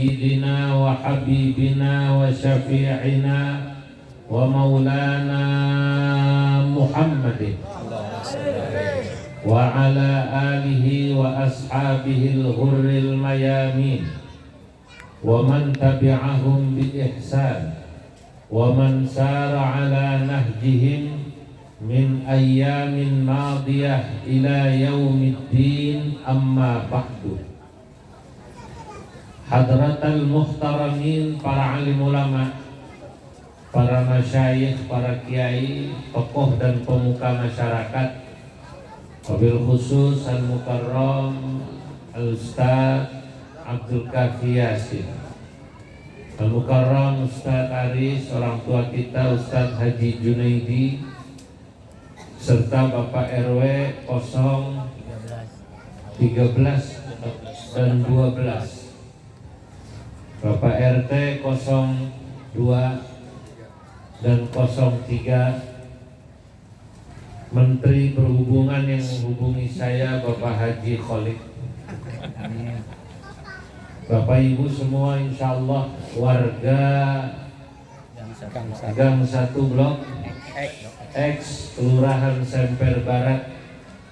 سيدنا وحبيبنا وشفيعنا ومولانا محمد وعلى آله وأصحابه الغر الميامين ومن تبعهم بإحسان ومن سار على نهجهم من أيام ماضية إلى يوم الدين أما بعد. Hadratal muhtaramin, para alim ulama, para masyayikh, para kiai, tokoh dan pemuka masyarakat, wabil khusus al-mukarram al-ustaz Abdul Kafi Yasin, al-mukarram Ustaz Aris, orang tua kita Ustaz Haji Junaidi, serta Bapak RW 013 dan 12, Bapak RT 02 dan 03, Menteri Perhubungan yang menghubungi saya Bapak Haji Khalid, Bapak Ibu semua, insya Allah warga Gang 1 Blok X Kelurahan Semper Barat,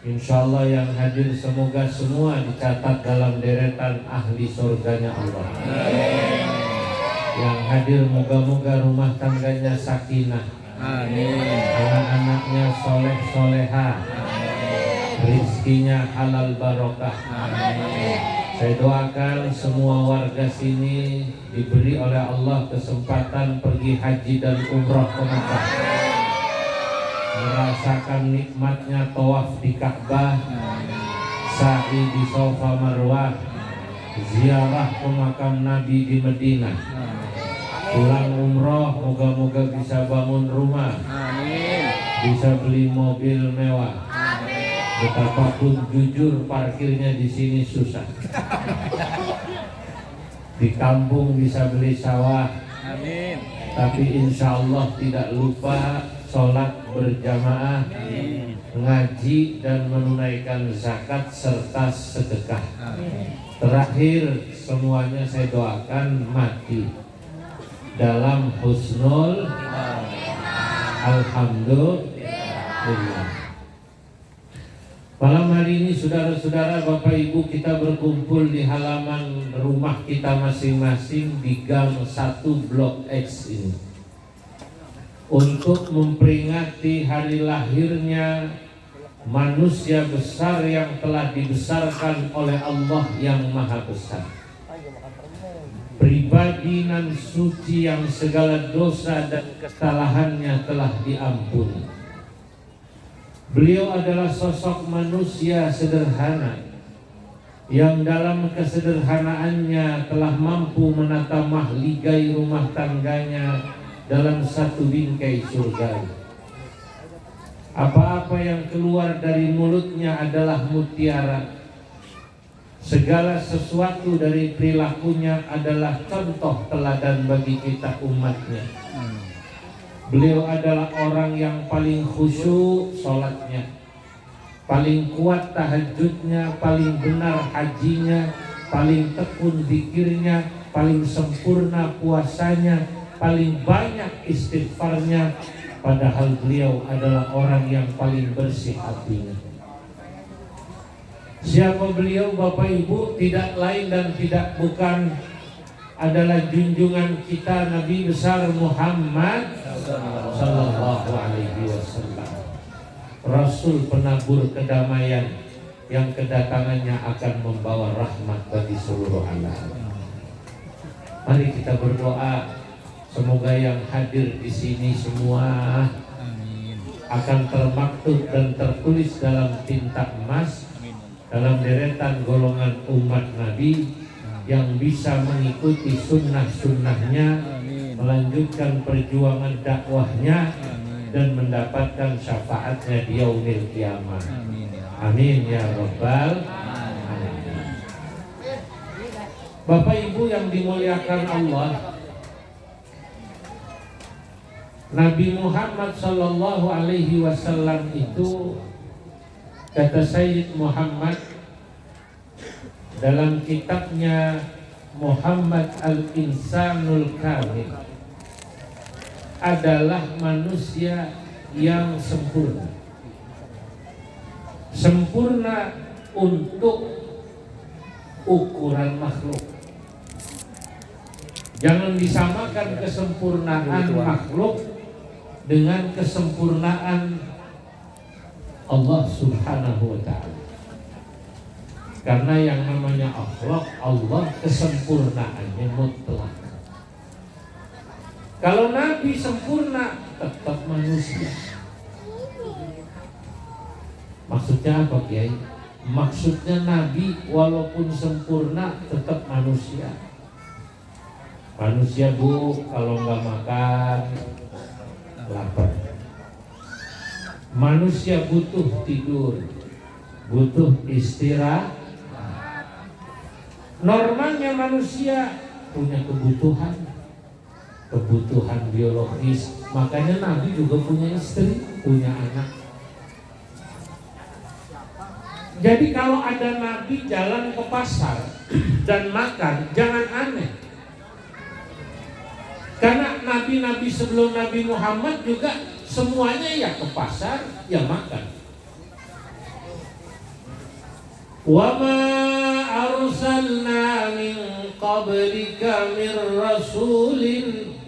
insya Allah yang hadir semoga semua dicatat dalam deretan ahli surganya Allah. Yang hadir moga-moga rumah tangganya sakinah, anak-anaknya soleh soleha, rizkinya halal barokah. Saya doakan semua warga sini diberi oleh Allah kesempatan pergi haji dan umrah ke Mekah, merasakan nikmatnya tawaf di Ka'bah, sa'i di Safa Marwah, ziarah ke makam Nabi di Madinah, pulang umroh moga-moga bisa bangun rumah, bisa beli mobil mewah. Betapapun jujur parkirnya di sini susah. Di kampung bisa beli sawah, tapi insya Allah tidak lupa sholat berjamaah, ngaji dan menunaikan zakat serta sedekah. Terakhir semuanya saya doakan mati dalam husnul alhamdulillah. Malam hari ini saudara-saudara, Bapak Ibu, kita berkumpul di halaman rumah kita masing-masing di Gang 1 Blok X ini untuk memperingati hari lahirnya manusia besar yang telah dibesarkan oleh Allah yang Maha Besar, pribadi nan suci yang segala dosa dan kesalahannya telah diampuni. Beliau adalah sosok manusia sederhana yang dalam kesederhanaannya telah mampu menata mahligai rumah tangganya dalam satu bingkai surga. Apa-apa yang keluar dari mulutnya adalah mutiara. Segala sesuatu dari perilakunya adalah contoh teladan bagi kita umatnya. Beliau adalah orang yang paling khusyuk sholatnya, paling kuat tahajudnya, paling benar hajinya, paling tekun zikirnya, paling sempurna puasanya, paling banyak istighfarnya. Padahal beliau adalah orang yang paling bersih hatinya. Siapa beliau Bapak Ibu? Tidak lain dan tidak bukan adalah junjungan kita Nabi besar Muhammad sallallahu alaihi wasallam, Rasul penabur kedamaian yang kedatangannya akan membawa rahmat bagi seluruh alam. Mari kita berdoa semoga yang hadir di sini semua akan termaktub dan tertulis dalam tinta emas dalam deretan golongan umat Nabi yang bisa mengikuti sunnah-sunnahnya, melanjutkan perjuangan dakwahnya, dan mendapatkan syafaatnya di yaumil qiyamah. Amin ya rabbal alamin. Bapak Ibu yang dimuliakan Allah, Nabi Muhammad sallallahu alaihi wasallam itu, kata Sayyid Muhammad dalam kitabnya Muhammad al-Insanul Kamil adalah manusia yang sempurna. Sempurna untuk ukuran makhluk. Jangan disamakan kesempurnaan makhluk dengan kesempurnaan Allah Subhanahu wa ta'ala. Karena yang namanya Allah kesempurnaannya mutlak. Kalau Nabi sempurna, tetap manusia. Maksudnya apa, Kiai? Maksudnya Nabi walaupun sempurna tetap manusia. Manusia Bu, kalau nggak makan lapar. Manusia butuh tidur, butuh istirahat. Normalnya manusia punya kebutuhan biologis. Makanya Nabi juga punya istri, punya anak. Jadi kalau ada Nabi jalan ke pasar dan makan, jangan aneh. Karena nabi-nabi sebelum Nabi Muhammad juga semuanya ya ke pasar, ya makan. Wa ma arsalna min qablika min rasulin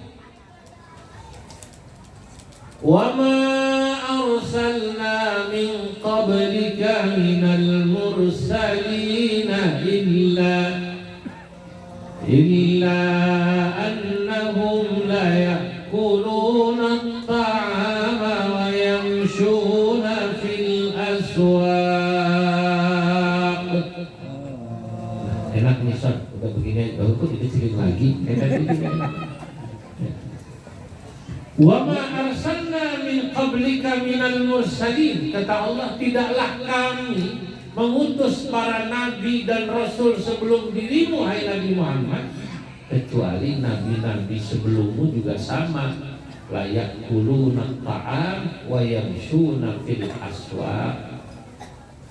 wa ma arsalna min qablika minal mursalin illa annahum la ya'kuluna at-ta'ama wa yamshuna fil aswaq. Enak nih Son, udah begini baru kok dikecilin lagi. Wa ma arsalna min qablika minal mursalin, kata Allah, tidaklah kami mengutus para nabi dan rasul sebelum dirimu, hai Nabi Muhammad, kecuali nabi-nabi sebelummu juga sama, layak kuluna ta'am wa yamshuna fil aswaq.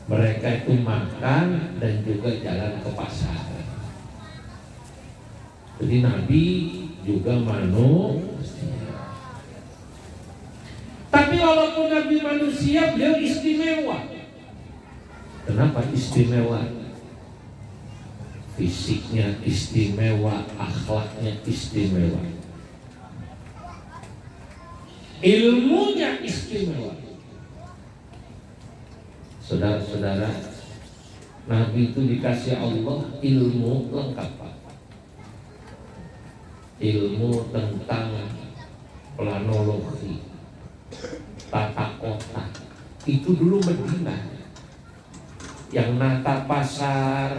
Mereka itu makan dan juga jalan ke pasar. Jadi nabi juga manusia. Tapi walaupun nabi manusia, beliau istimewa. Kenapa istimewa? Fisiknya istimewa, akhlaknya istimewa, ilmunya istimewa. Saudara-saudara, Nabi itu dikasih Allah ilmu lengkap, Pak. Ilmu tentang planologi, tata kota. Itu dulu Madinah yang nata pasar,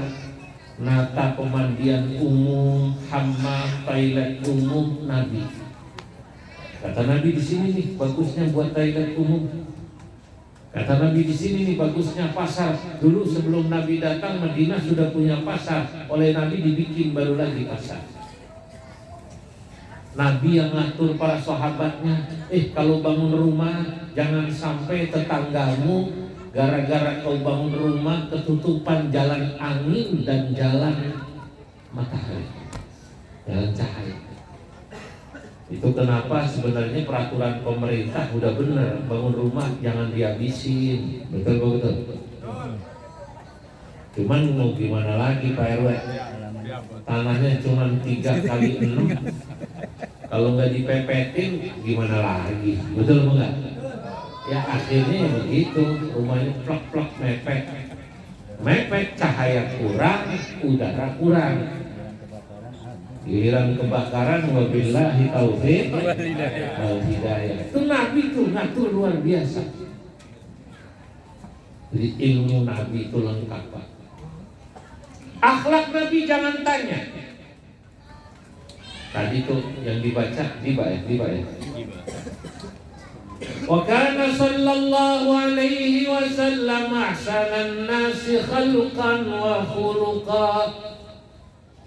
nata pemandian umum, hammam, toilet umum, Nabi. Kata Nabi di sini nih bagusnya buat toilet umum. Kata Nabi di sini nih bagusnya pasar. Dulu sebelum Nabi datang Madinah sudah punya pasar, oleh Nabi dibikin baru lagi pasar. Nabi yang ngatur para sahabatnya, kalau bangun rumah jangan sampai tetanggamu gara-gara kau bangun rumah ketutupan jalan angin dan jalan matahari, jalan cahaya. Itu kenapa sebenarnya peraturan pemerintah udah benar, bangun rumah jangan dihabisin. Betul. Cuman mau gimana lagi Pak RW, tanahnya cuma 3x6. Kalau nggak dipepetin gimana lagi, betul enggak? Ya akhirnya begitu, rumahnya plak-plak mepet, cahaya kurang, udara kurang. Giliran kebakaran, wabillahi taufiq wal hidayah. Itu Nabi tuh ngatur luar biasa. Jadi ilmu Nabi itu lengkap, Pak. Akhlak Nabi jangan tanya. Tadi tuh yang dibaca ya. Wa kana sallallahu alaihi wasallam ahsanan nasi khalqan wa khuluqan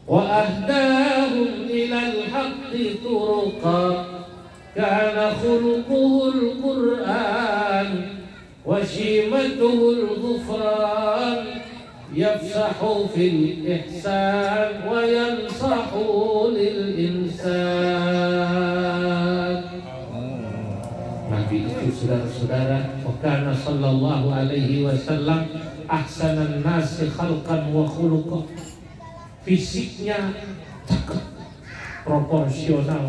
wa ahdahum ilal haqqi turuqa. Kana khuluquhul Qur'an wa shimatuhul ghufran yafsahu fil ihsan wa yansahu lil insan. Nabi itu saudara-saudara, wakana sallallahu alaihi wasallam ahsanan nasi khalqan wa khuluqan. Fisiknya cakep, proporsional,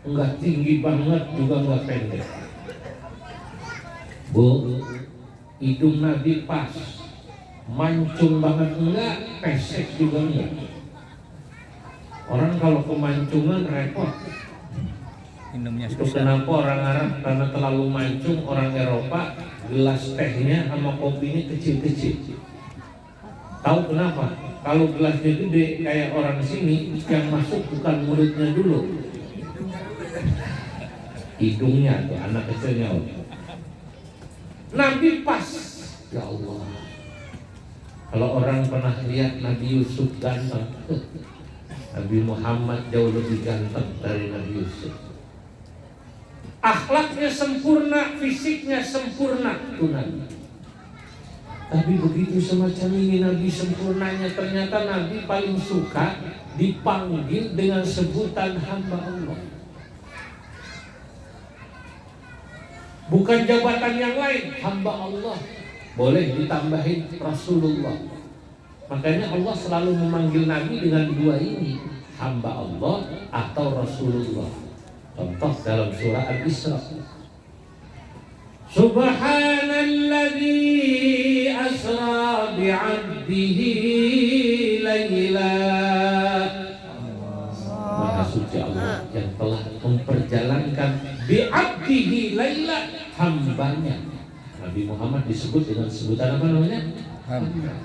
enggak tinggi banget juga enggak pendek. Bu, hidung Nabi pas, mancung banget enggak, pesek juga enggak. Orang kalau kemancungan repot. Itu kenapa orang Arab karena terlalu mancung, orang Eropa gelas tehnya sama kopinya kecil-kecil. Tahu kenapa? Kalau gelasnya gede kayak orang sini, yang masuk bukan mulutnya dulu, hidungnya tuh anak kecilnya. Nabi pas, ya Allah. Kalau orang pernah lihat Nabi Yusuf ganteng, Nabi Muhammad jauh lebih ganteng dari Nabi Yusuf. Akhlaknya sempurna, fisiknya sempurna, itu Nabi. Tapi begitu semacam ini Nabi sempurnanya, ternyata Nabi paling suka dipanggil dengan sebutan hamba Allah. Bukan jabatan yang lain, hamba Allah. Boleh ditambahin Rasulullah. Makanya Allah selalu memanggil Nabi dengan dua ini, hamba Allah atau Rasulullah. Contoh dalam surah Al-Isra, Subhanalladzi asra bi'abdihi layla. Maha suci Allah yang telah memperjalankan bi'abdihi layla, hambanya. Nabi Muhammad disebut dengan sebutan apa namanya? Hamba.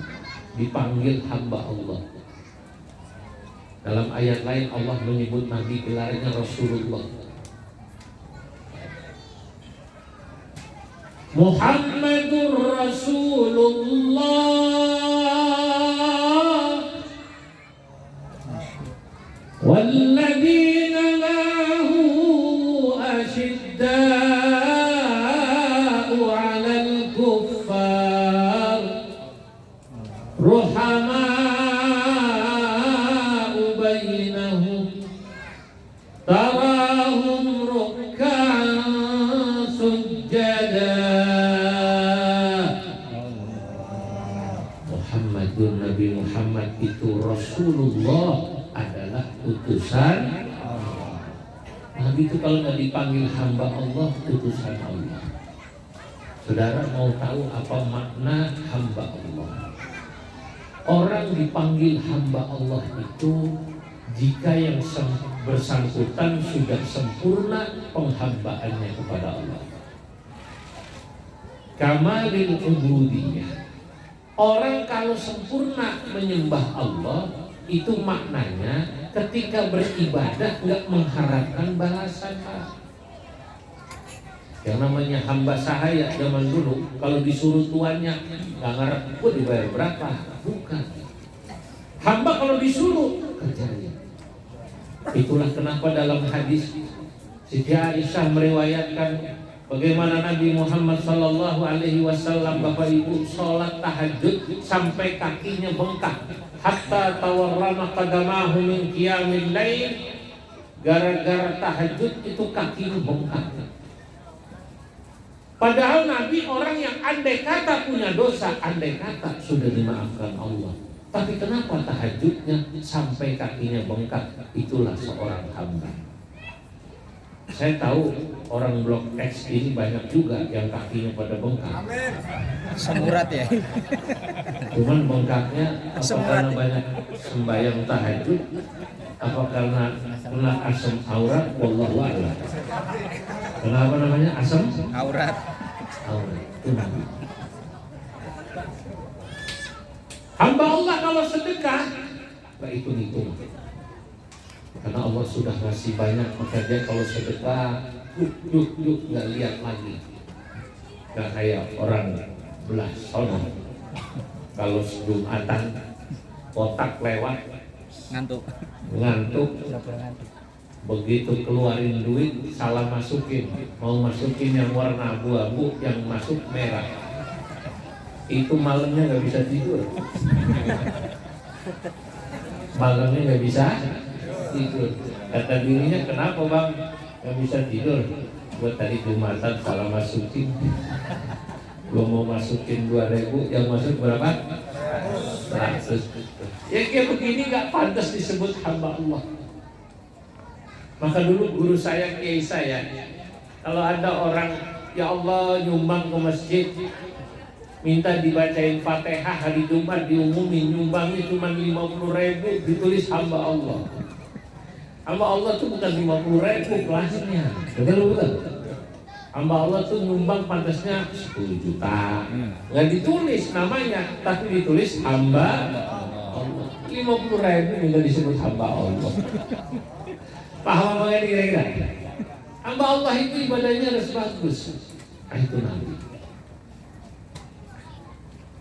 Dipanggil hamba Allah. Dalam ayat lain Allah menyebut Nabi gelarnya Rasulullah. Muhammadur Rasulullah walladzina lahu asyidda'u 'alal kuffar ruhama'u bainahum tarahum ruk'an sujjada. Nabi Muhammad itu Rasulullah, adalah utusan Allah. Nabi itu kalau nggak dipanggil hamba Allah, utusan Allah. Saudara mau tahu apa makna hamba Allah? Orang dipanggil hamba Allah itu jika yang bersangkutan sudah sempurna penghambaannya kepada Allah. Kamalil ubudiyah. Orang kalau sempurna menyembah Allah, itu maknanya ketika beribadah nggak mengharapkan balasan. Yang namanya hamba sahaya zaman dulu, kalau disuruh tuannya nggak ngarep, kok dibayar berapa? Bukan. Hamba kalau disuruh kerjanya. Itulah kenapa dalam hadis Siti Aisyah meriwayatkan bagaimana Nabi Muhammad sallallahu alaihi wasallam, Bapak Ibu, sholat tahajud sampai kakinya bengkak, hatta tawarrama qadamahu min qiyamil lail. Gara-gara tahajud itu kakinya bengkak. Padahal Nabi orang yang andai kata punya dosa, andai kata sudah dimaafkan Allah. Tapi kenapa tahajudnya sampai kakinya bengkak? Itulah seorang hamba. Saya tahu orang blok X ini banyak juga yang kakinya pada bengkak. Semurat ya. Cuman bengkaknya apa karena banyak sembahyang tahajud, apa karena kena asam aurat? Wallahu a'lam. Kenapa namanya asam Aurat. aurat? Hamba Allah kalau sedekah nggak hitung-hitung. Karena Allah sudah ngasih banyak, maka dia kalau sedekah duk nggak lihat lagi. Nggak kayak orang belah sono. Kalau Jumatan kotak lewat Ngantuk. Begitu keluarin duit salah masukin, mau masukin yang warna abu-abu, yang masuk merah. itu malamnya nggak bisa tidur. Malamnya nggak bisa tidur. Kata dirinya, kenapa bang nggak bisa tidur? Gue tadi Jumatan salah masukin. Gue mau masukin 2.000, yang masuk berapa? 100. Ya kayak begini nggak pantas disebut hamba Allah. Maka dulu guru saya, kiai saya, kalau ada orang ya Allah nyumbang ke masjid, minta dibacain Fatihah hari Jumat, diumumin nyumbangnya cuma 50.000, ditulis hamba Allah. Hamba Allah tuh bukan 50.000 kelasnya, betul. Hamba Allah tuh nyumbang pantasnya 10 juta, nggak ditulis namanya, tapi ditulis hamba Allah. 50.000 minta disebut hamba Allah. Paham apa kira-kira? Hamba Allah itu ibadahnya harus bagus. Itu Nabi.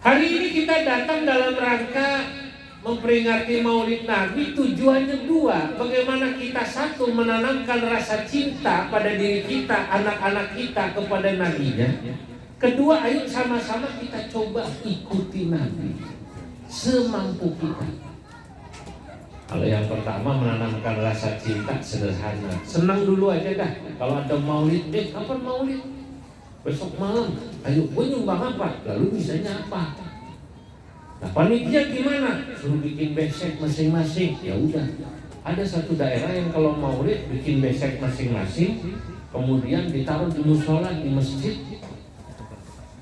Hari ini kita datang dalam rangka memperingati Maulid Nabi. Tujuannya dua. Bagaimana kita satu menanamkan rasa cinta pada diri kita, anak-anak kita kepada Nabi-Nya. Kedua, ayo sama-sama kita coba ikuti Nabi semampu kita. Kalau yang pertama menanamkan rasa cinta sederhana. Senang dulu aja dah. Kalau ada maulid, kapan maulid? Besok malam. Ayo, gue nyumbang apa? Lalu bisanya apa? Nah, panitia gimana? Suruh bikin besek masing-masing. Ya udah. Ada satu daerah yang kalau maulid bikin besek masing-masing, kemudian ditaruh di musola di masjid.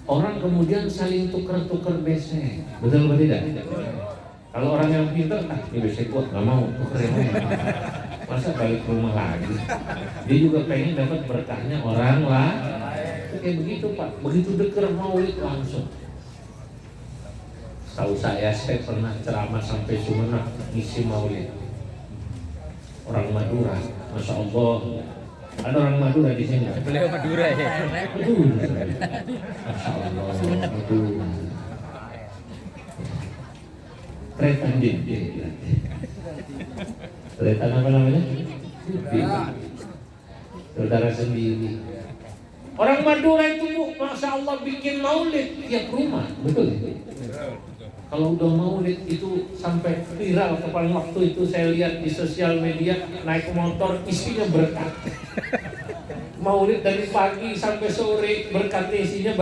Orang kemudian saling tuker-tuker besek. Betul atau tidak? Kalau orang yang pintar, ini besek gua nggak mau, tuker yang lain. Masa balik ke rumah lagi? Dia juga pengen dapat berkahnya orang lah. Kayak begitu Pak, begitu deker maulid langsung. Tahu saya pernah ceramah sampai Sumenep ngisi maulid. Orang Madura, masya Allah. Ada orang Madura di sini. Beliau Madura ya. Masya Allah. Madura. Tretan dia. Tretan apa namanya? Saudara sendiri. Orang Madura itu Bu, masya Allah bikin maulid tiap rumah, betul? Kalau udah maulid itu sampai viral. Kapan waktu itu saya lihat di sosial media naik motor isinya berkat. Maulid dari pagi sampai sore berkatnya isinya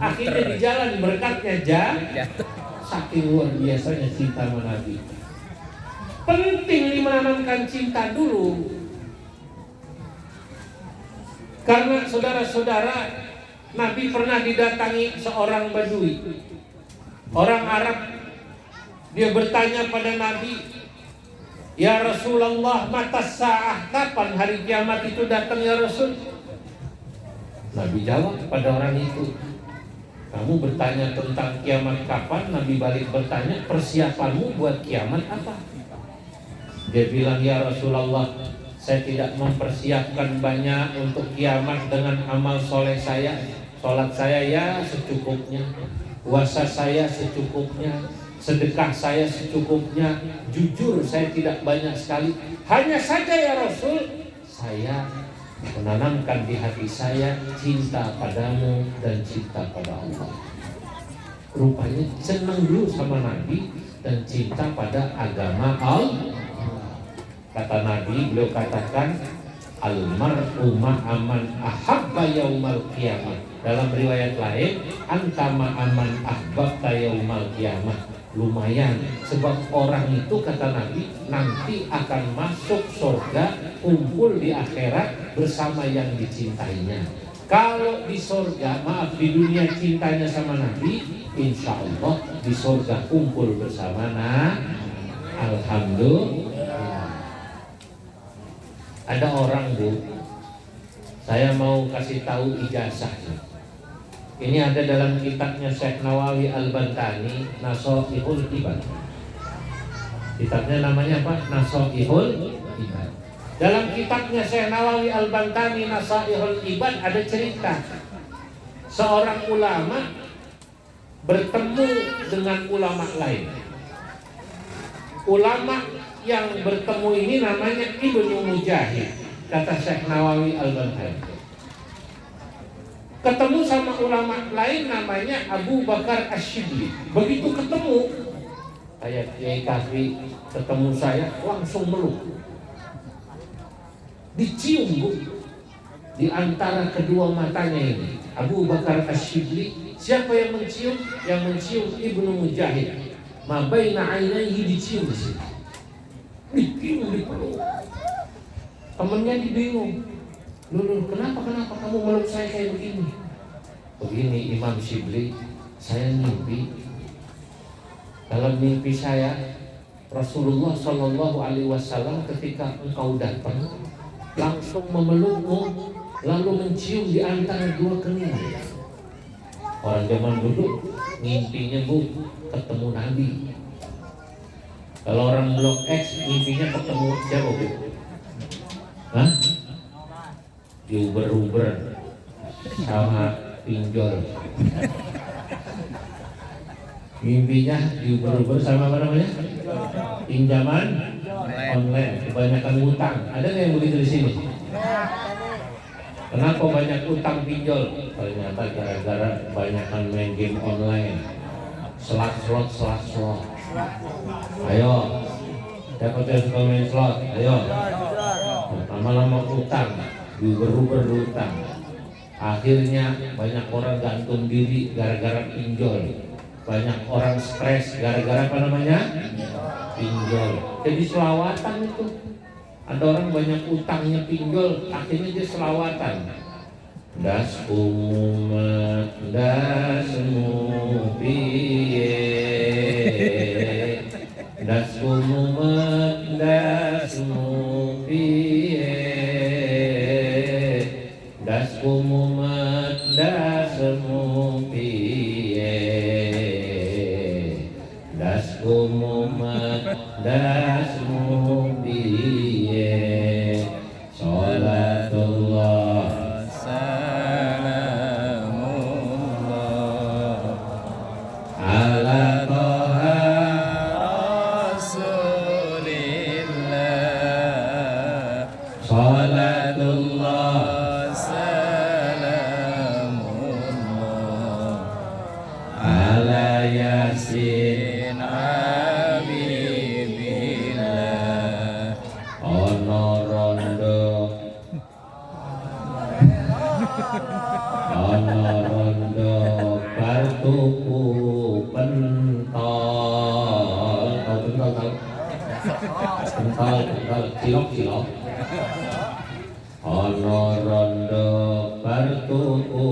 akhirnya di jalan berkatnya saking luar biasanya cinta sama Nabi. Penting menanamkan cinta dulu. Karena saudara-saudara, Nabi pernah didatangi seorang Badui, orang Arab. Dia bertanya pada Nabi, "Ya Rasulullah, mata sa'ah, kapan hari kiamat itu datang ya Rasul?" Nabi jawab pada orang itu, "Kamu bertanya tentang kiamat kapan?" Nabi balik bertanya, "Persiapanmu buat kiamat apa?" Dia bilang, "Ya Rasulullah, saya tidak mempersiapkan banyak untuk kiamat dengan amal soleh saya. Sholat saya ya secukupnya, puasa saya secukupnya, sedekah saya secukupnya. Jujur saya tidak banyak sekali. Hanya saja ya Rasul, saya menanamkan di hati saya cinta padamu dan cinta pada Allah." Rupanya senang dulu sama Nabi dan cinta pada agama Allah. Kata Nabi, beliau katakan, "Al-mar'u ma'aman ahabba yaumal qiyamah." Dalam riwayat lain, "Anta ma'aman ahbabta yaumal qiyamah." Lumayan, sebab orang itu kata Nabi nanti akan masuk surga, kumpul di akhirat bersama yang dicintainya. Kalau di surga, maaf, di dunia cintanya sama Nabi, insya Allah di surga kumpul bersama Alhamdulillah. Ada orang Bu, saya mau kasih tahu ijazahnya. Ini ada dalam kitabnya Syekh Nawawi Al-Bantani, Nasoihul Ibad. Kitabnya namanya apa? Nasoihul Ibad. Dalam kitabnya Syekh Nawawi Al-Bantani, Nasoihul Ibad, ada cerita seorang ulama bertemu dengan ulama lain. Ulama yang bertemu ini namanya Ibnu Mujahid, kata Syekh Nawawi Al-Bantani. Ketemu sama ulama lain namanya Abu Bakar Asyibli. Begitu ketemu, kayak Kiai Kafi ketemu saya langsung meluk, dicium Bu, di antara kedua matanya ini. Abu Bakar Asyibli, siapa yang mencium? Yang mencium Ibnu Mujahid. Ma baina ainaihi, dicium di sini. Dicium di peluk. Temennya dibingung. Loh, kenapa kamu meluk saya kayak begini? Begini Imam Syibli, saya mimpi. Dalam mimpi saya, Rasulullah Shallallahu Alaihi Wasallam ketika engkau datang langsung memelukmu, lalu mencium di antara dua kening. Orang zaman dulu mimpinya Bu ketemu Nabi. Kalau orang Blok X mimpinya ketemu siapa Bu? Hah? Diuber-uber sama pinjol. Mimpinya diuber-uber sama apa namanya? Pinjaman online. Kebanyakan utang. Ada nggak yang begitu di sini? Kenapa banyak utang pinjol? Ternyata gara-gara kebanyakan main game online. Slot. Ayo, siapa yang suka main slot? Ayo. Lama-lama utang, diuber-uber utang. Akhirnya banyak orang gantung diri gara-gara pinjol. Banyak orang stres gara-gara apa namanya? Pinjol. Jadi selawatan itu. Ada orang banyak utangnya pinjol, akhirnya dia selawatan. Das umat dasmu piye, das umat dasmu piye, das umat dasmu piye, das umat dasmu piye, sholatullah cilok ana rondo bartuku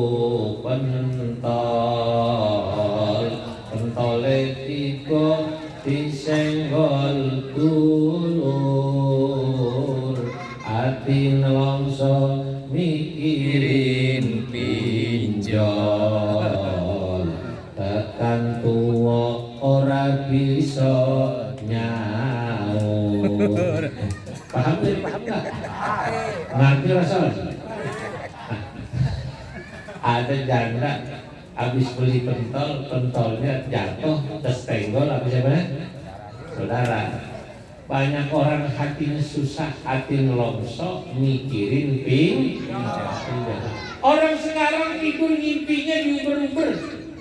pentole tiga disenggol dulur ati nelongso mikirin pinjol tekan tuwa ora bisa nyaur. Paham nggak? Ngerti Rasul? Ada janda habis beli pentolnya jatuh tersenggol apa siapa? Saudara. Banyak orang hatinya susah, hati nelongso mikirin pinjol. Orang sekarang tidur ngimpinya diuber-uber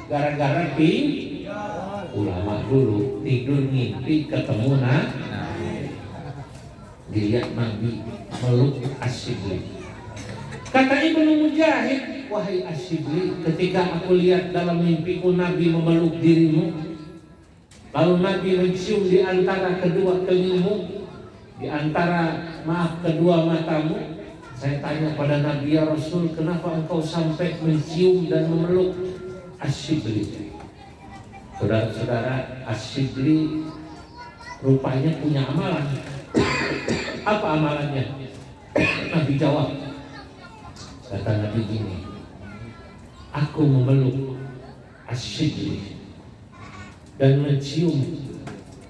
gara-gara pinjol. Ulama dulu tidur ngimpi ketemu dilihat Nabi meluk Asyibli. Kata Ibnu Mujahid, wahai Asyibli, ketika aku lihat dalam mimpiku Nabi memeluk dirimu, lalu Nabi mencium di antara kedua keningmu, di antara kedua matamu, saya tanya pada Nabi, ya Rasul, kenapa engkau sampai mencium dan memeluk Asyibli? Saudara-saudara, Asyibli rupanya punya amalan. Apa amalannya? Nabi jawab, kata Nabi gini, aku memeluk Asyibli dan mencium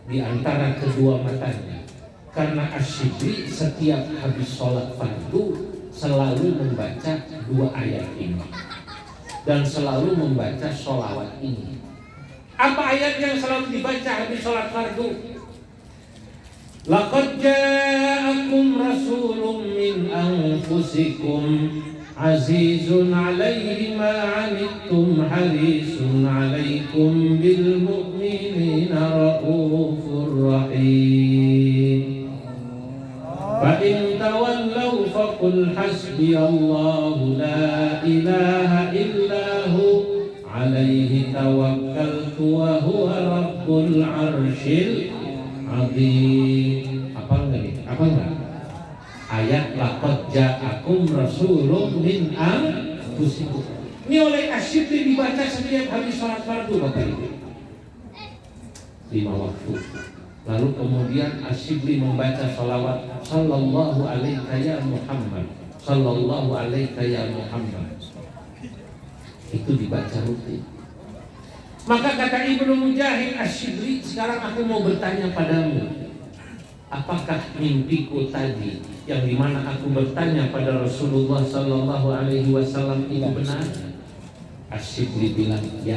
di antara kedua matanya, karena Asyibli setiap habis sholat fardu selalu membaca dua ayat ini dan selalu membaca sholawat ini. Apa ayat yang selalu dibaca habis sholat fardu? Laqad ja'akum rasulun min anfusikum azizun alaihi ma anittum harisun alaikum bil mu'minina raufur rahim. Fa in tawallaw faqul hasbiyallahu la ilaha illahu alaihi tawakkaltu wa huwa rabbul arsyil azim. Apa enggak nih? Apa enggak? Ayat laqad ja'akum rasulun min anfusikum. Ini oleh Asyibli dibaca setiap habis sholat fardu Bapak Ibu. 5 waktu. Lalu kemudian Asyibli membaca sholawat sallallahu alaika ya Muhammad, sallallahu alaika ya Muhammad. Itu dibaca rutin. Maka kata Ibnu Mujahid Asyibli, sekarang aku mau bertanya padamu, apakah mimpiku tadi yang dimana aku bertanya pada Rasulullah Sallallahu Alaihi Wasallam itu benar? Asyibli bilang ya.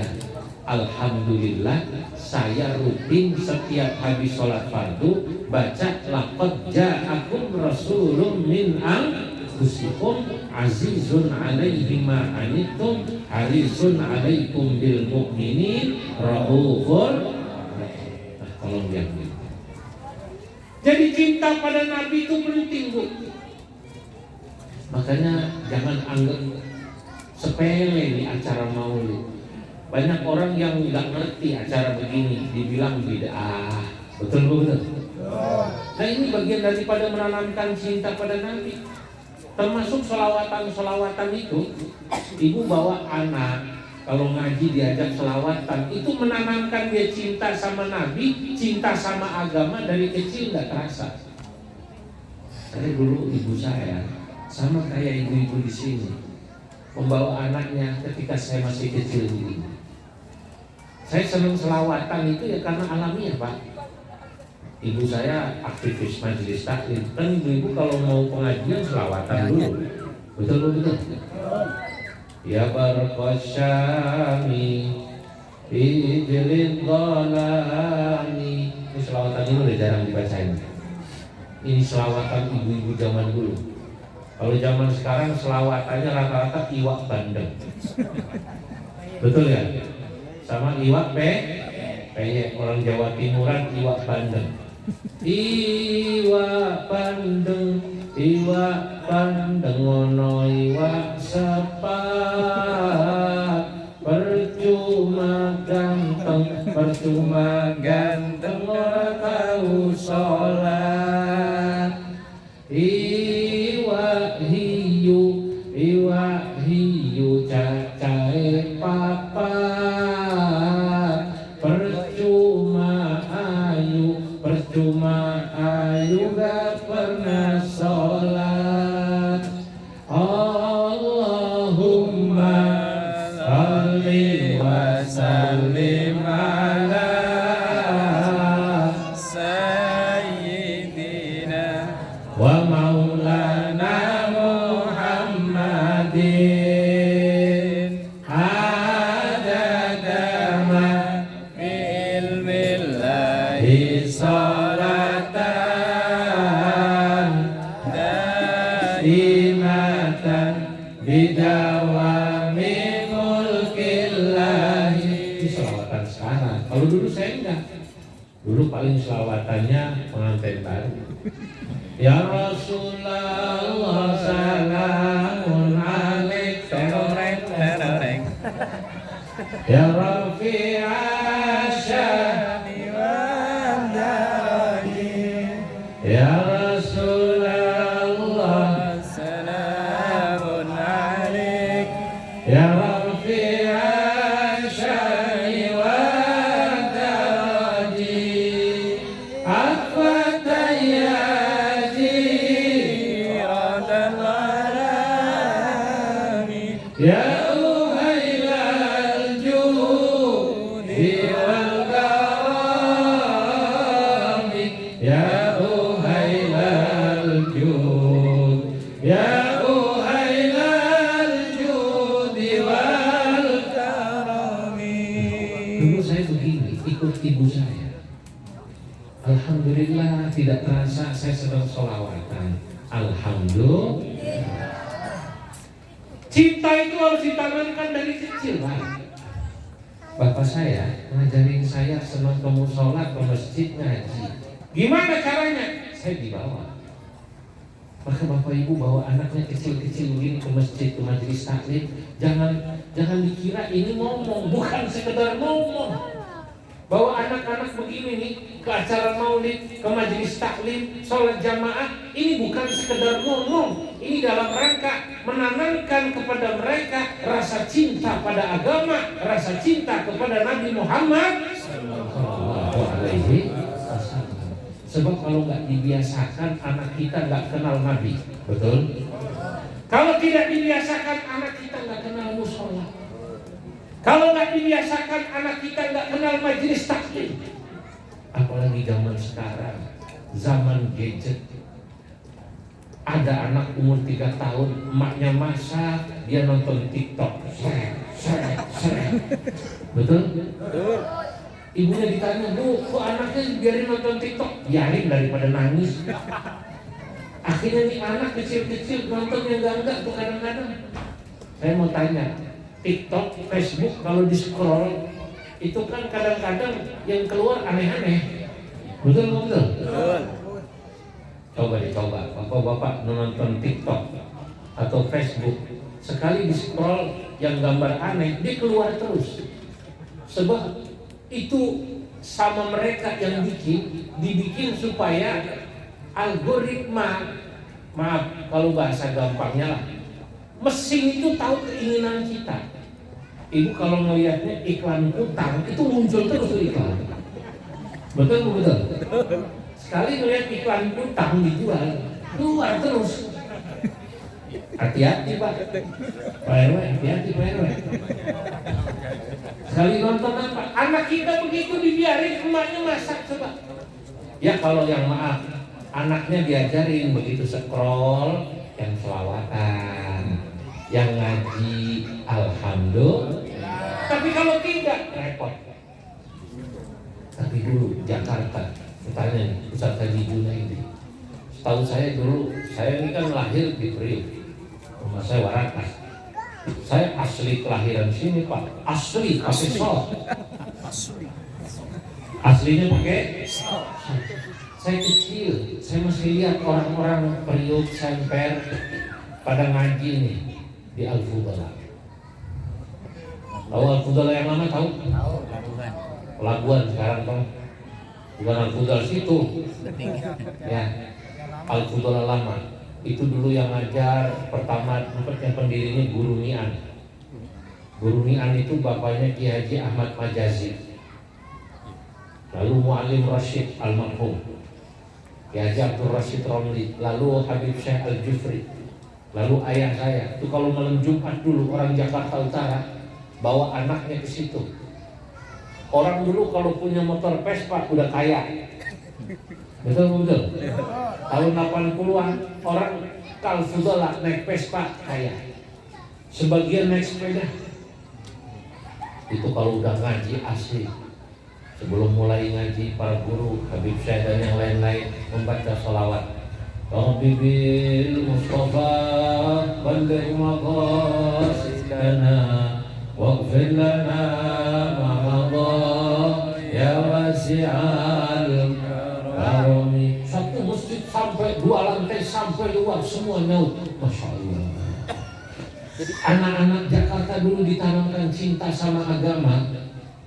Alhamdulillah, saya rutin setiap habis sholat fardu baca laqad ja'akum rasulun min anfusikum azizun alaihi ma anittum harisun alaikum bil mu'minin raufur. Tolong lihat. Jadi cinta pada Nabi itu penting, Bu. Makanya jangan anggap sepele nih acara maulid. Banyak orang yang nggak ngerti acara begini, dibilang bid'ah. Betul, Bu? Betul. Nah, ini bagian daripada menanamkan cinta pada Nabi. Termasuk selawatan itu, ibu bawa anak. Kalau ngaji diajak selawatan, itu menanamkan dia cinta sama Nabi, cinta sama agama dari kecil nggak terasa. Karena dulu ibu saya sama kayak ibu-ibu di sini, membawa anaknya ketika saya masih kecil ini. Saya senang selawatan itu ya karena alamiah, Pak. Ibu saya aktivis majelis taklim, kan ibu-ibu kalau mau pengajian selawatan dulu, betul. Ya barqasyami ijlid dhalani. Ini selawatan ini udah jarang dibacain. Ini selawatan ibu-ibu zaman dulu. Kalau zaman sekarang selawatannya rata-rata iwak bandeng. Betul ya? Sama iwak peyek. Orang Jawa Timuran iwak bandeng. Iwak bandeng, iwak bandeng ono iwak sepat. Percuma ganteng ora tau sholat. Iwak hiu cacahe papat. Percuma ayu gak pernah sholat. Allahumma sholli wa sallim ala Sayyidina wa maulana Muhammadin adadama fi ilmillahi salatan daimatan bidawami mulkillahi. Ini selawatan sekarang. Kalau dulu saya enggak. Dulu paling selawatannya pengantin baru. Ya Rasulullah salamun alaik teroreng ya Rafi'a syani wa darani ya Rasulullah salamun alaik ya Rafi'a syani wa darani iradal warami ya uhailal judi wal karami ya uhailal jud ya uhailal judi wal karami. Dulu saya begini, ikut ibu saya. Alhamdulillah tidak terasa saya sedang sholawatan. Alhamdulillah. Cinta itu harus ditanamkan dari kecil, Pak. Bapak saya ngajarin saya senang ke musola, ke masjid, ngaji. Gimana caranya? Saya dibawa. Maka Bapak Ibu bawa anaknya kecil-kecil begini ke masjid, ke majelis taklim. Jangan dikira ini ngomong, bukan sekedar ngomong. Bawa anak-anak begini nih ke acara maulid, ke majelis taklim, sholat jamaah. Ini bukan sekedar ngomong. Ini dalam rangka menanamkan kepada mereka rasa cinta pada agama, rasa cinta kepada Nabi Muhammad Sallallahu Alaihi Wasallam. Sebab kalau nggak dibiasakan, anak kita nggak kenal Nabi, betul? Kalau tidak dibiasakan, anak kita nggak kenal musola. Kalau nggak dibiasakan, anak kita nggak kenal majelis taklim. Apalagi zaman sekarang, zaman gadget. Ada anak umur 3 tahun, emaknya masak, dia nonton TikTok. Betul? Ibunya ditanya, Bu, kok anaknya biarin nonton TikTok? Biarin daripada nangis. Akhirnya nih anak kecil-kecil nonton yang enggak tuh kadang-kadang. Saya mau tanya, TikTok, Facebook kalau di scroll itu kan kadang-kadang yang keluar aneh-aneh. Betul? Coba dicoba, bapak-bapak nonton TikTok atau Facebook, sekali di scroll yang gambar aneh, dia keluar terus. Sebab itu sama mereka yang dibikin supaya algoritma, maaf kalau bahasa gampangnya lah, mesin itu tahu keinginan kita. Ibu kalau ngelihatnya iklan utang itu muncul terus iklan. Betul? Sekali ngelihat iklan utang dijual, keluar terus. Hati-hati Pak RW, hati-hati Pak RW. Sekali nonton apa? Anak kita begitu dibiarin emaknya masak coba. Ya kalau yang maaf, anaknya diajarin begitu scroll, yang selawatan, yang ngaji, alhamdulillah. Tapi kalau tidak, repot. Tapi dulu Jakarta, tanya nih, Ustaz Haji Junaidi. Setahu saya dulu, saya ini kan lahir di Priok, rumah saya Warakas. Saya asli kelahiran sini Pak, asli pakai sol. Aslinya pakai sol. Saya kecil, saya masih lihat orang-orang Priok, Semper pada ngaji nih di Al-Fudala. Tahu Al-Fudala yang lama tahu? Tahu. Pelabuhan sekarang Bang. Bukan Al-Fudal situ. Ya. Al-Fudal lama. Itu dulu yang ngajar pertama tempatnya pendirinya Guru Nian. Guru Nian itu bapaknya Ki Haji Ahmad Majazi. Lalu Muallim Rashid almarhum. Ki Haji Abdul Rashid Romli, lalu Habib Syekh Al-Jufri. Lalu ayah saya. Itu kalau malam Jumat dulu orang Jakarta Utara bawa anaknya ke situ. Orang dulu kalau punya motor Vespa udah kaya. Betul? Tahun 80-an orang kalau sudah naik Vespa kaya. Sebagian naik sepeda. Itu kalau udah ngaji asli. Sebelum mulai ngaji para guru, Habib Syekh dan yang lain-lain membaca sholawat. Rabbi bil Mustafa balligh maqasidana waghfir lana ma madha ya wasi'al karami. Satu masjid sampai 2 lantai sampai luar semua nyaut. Masya Allah. Jadi anak-anak Jakarta dulu ditanamkan cinta sama agama,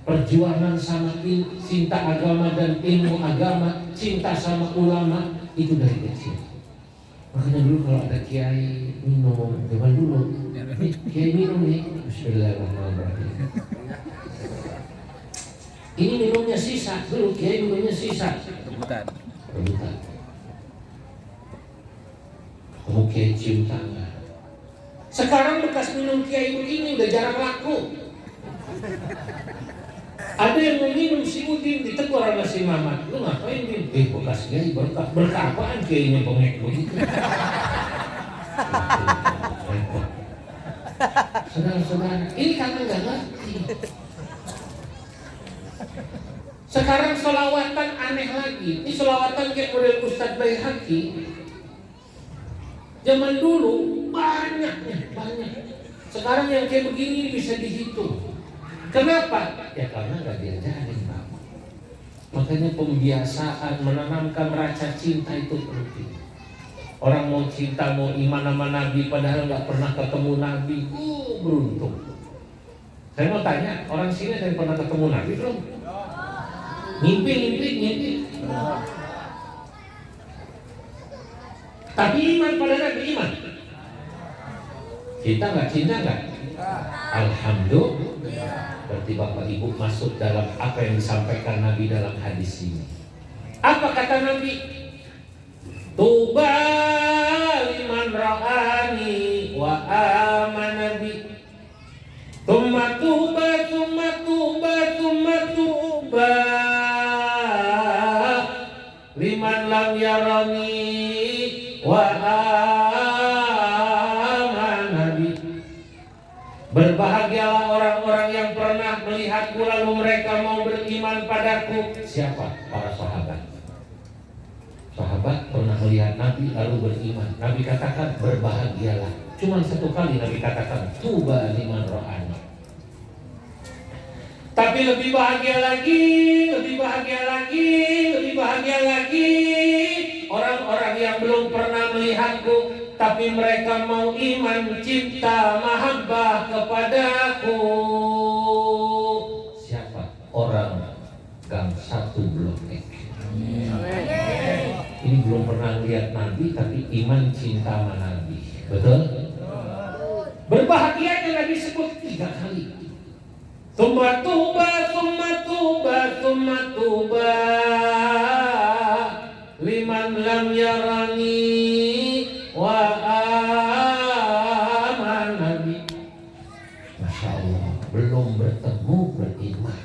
perjuangan sama cinta agama dan ilmu agama, cinta sama ulama itu dari kecil. Makanya dulu kalau ada kiai minum, zaman dulu kiai minum nih, Bismillahirrahmanirrahim. Ini minumnya sisa, dulu kiai minumnya sisa. Rebutan. Kamu kiai cium tangan. Sekarang bekas minum kiai begini udah jarang laku. Ada yang mau minum si Udin ditegur sama si Mamat. Lu ngapain Din? Bekas kiai berkah. Berkah apaan kiainya bengek begitu? Saudara-saudara, ini karena nggak ngerti. Sekarang selawatan aneh lagi. Ini selawatan kayak model Ustadz Baihaqi. Zaman dulu banyak. Sekarang yang kayak begini bisa dihitung. Kenapa? Ya karena nggak diajarin, Pak. Makanya pembiasaan menanamkan rasa cinta itu penting. Orang mau cinta, mau iman sama Nabi padahal nggak pernah ketemu Nabi, beruntung. Saya mau tanya, orang sini ada yang pernah ketemu Nabi belum? Ngimpi. Tapi iman pada Nabi, iman. Kita nggak cinta nggak? Alhamdulillah. Berarti Bapak Ibu masuk dalam apa yang disampaikan Nabi dalam hadis ini. Apa kata Nabi? Tuba liman ra'ani wa amana bi. Tsumma tuba liman lam yarani wa amana bi. Berbahagialah orang-orang yang pernah melihatku lalu mereka mau beriman padaku. Siapa? Para sahabat. Sahabat pernah melihat Nabi lalu beriman. Nabi katakan berbahagialah. Cuma satu kali Nabi katakan tuba liman ro'ani. Tapi lebih bahagia lagi orang-orang yang belum pernah melihatku tapi mereka mau iman, cinta, mahabbah kepadaku. Siapa? Orang Gang 1 Blok X. Ini belum pernah lihat Nabi tapi iman, cinta sama Nabi. Betul? Berbahagianya Nabi sebut 3 kali. Tsumma tuba liman lam yarani wa amana bi. Masya Allah, belum bertemu beriman.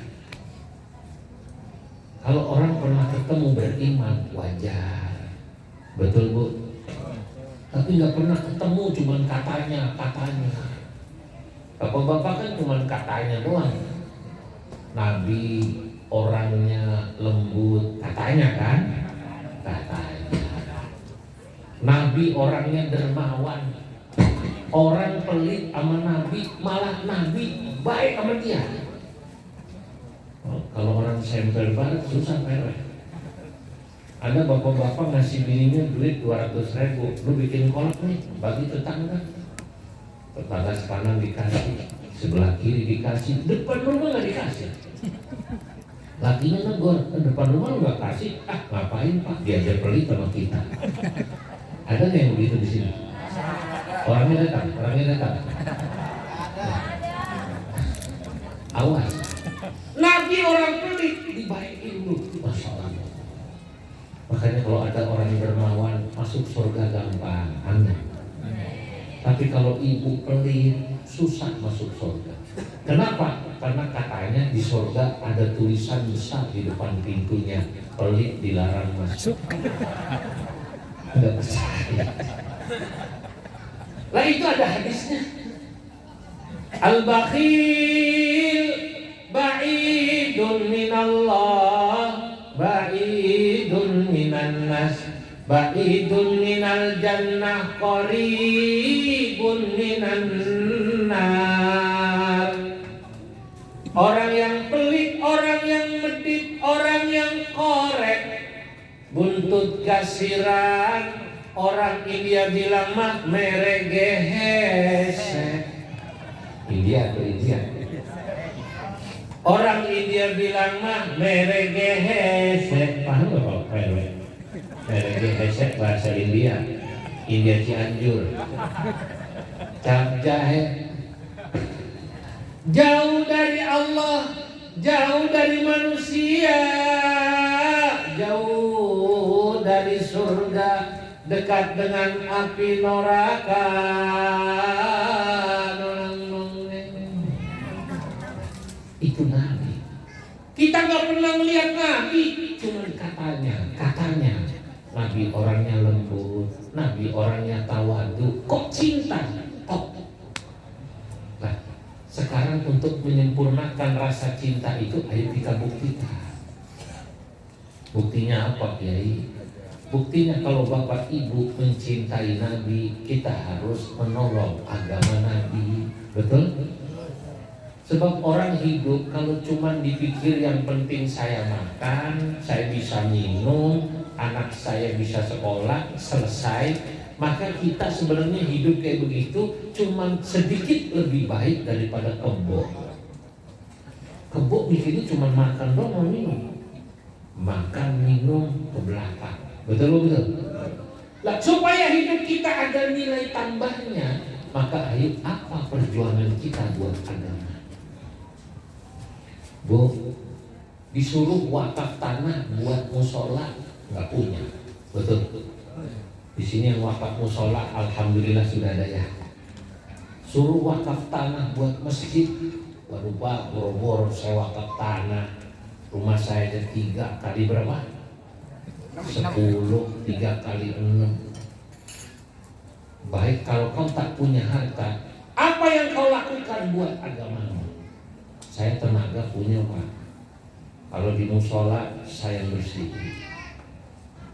Kalau orang pernah ketemu beriman wajar, betul Bu? Tapi nggak pernah ketemu, cuman katanya. Bapak-bapak kan cuman katanya doang. Nabi orangnya lembut, katanya kan? Katanya. Nabi orangnya dermawan. Orang pelit sama Nabi, malah Nabi baik sama dia. Kalau orang sempel banget susah merek. Ada bapak-bapak ngasih bininya duit 200.000, lu bikin kolak nih, bagi tetangga. Tetangga kanan dikasih, sebelah kiri dikasih, depan rumah nggak dikasih. Lakinya negor, depan rumah lu nggak kasih, ngapain Pak? Diajar pelit sama kita. Ada nggak yang begitu di sini? Orangnya datang. Awas. Nabi orang pelit dibaikin dulu, Masya Allah. Makanya kalau ada orang dermawan masuk surga gampang, amin. Tapi kalau ibu pelit susah masuk surga. Kenapa? Karena katanya di surga ada tulisan besar di depan pintunya, pelit dilarang masuk. Enggak percaya. Lah itu ada hadisnya. Al-bakhil ba'idun minallah, ba'idun minan nas, ba'idun minal jannah, qaribun minan nar. Orang yang pelit, orang yang medit, orang yang korek, buntut kasiran. Orang India bilang mah meregehese. India. Orang India bilang mah meregehese. Paham nggak Pak? Meregehese bahasa India Cianjur. Cap jahe. Jauh dari Allah, jauh dari manusia, jauh dari surga, dekat dengan api neraka. Itu Nabi. Kita nggak pernah melihat Nabi, cuma katanya. Nabi orangnya lembut, Nabi orangnya tawadu. Kok cinta? Nah, sekarang untuk menyempurnakan rasa cinta itu, ayo kita buktikan. Buktinya apa, Kiai? Buktinya kalau Bapak Ibu mencintai Nabi, kita harus menolong agama Nabi. Betul? Sebab orang hidup kalau cuma dipikir yang penting saya makan, saya bisa minum, anak saya bisa sekolah, selesai, maka kita sebenarnya hidup kayak begitu cuma sedikit lebih baik daripada kebo. Kebo mikirnya cuma makan doang, minum. Makan, minum, ke belakang. Betul? Nah, supaya hidup kita ada nilai tambahnya, maka ayo apa perjuangan kita buat agama? Bu, disuruh wakaf tanah buat musola, nggak punya, betul? Di sini yang wakaf musola, alhamdulillah sudah ada ya. Suruh wakaf tanah buat masjid, baru Pak, boro-boro saya wakaf tanah, rumah saya ada 3 kali berapa? 10, 3 kali 6. Baik kalau kau tak punya harta, apa yang kau lakukan buat agamamu? Saya tenaga punya Pak. Kalau di musola saya bersih.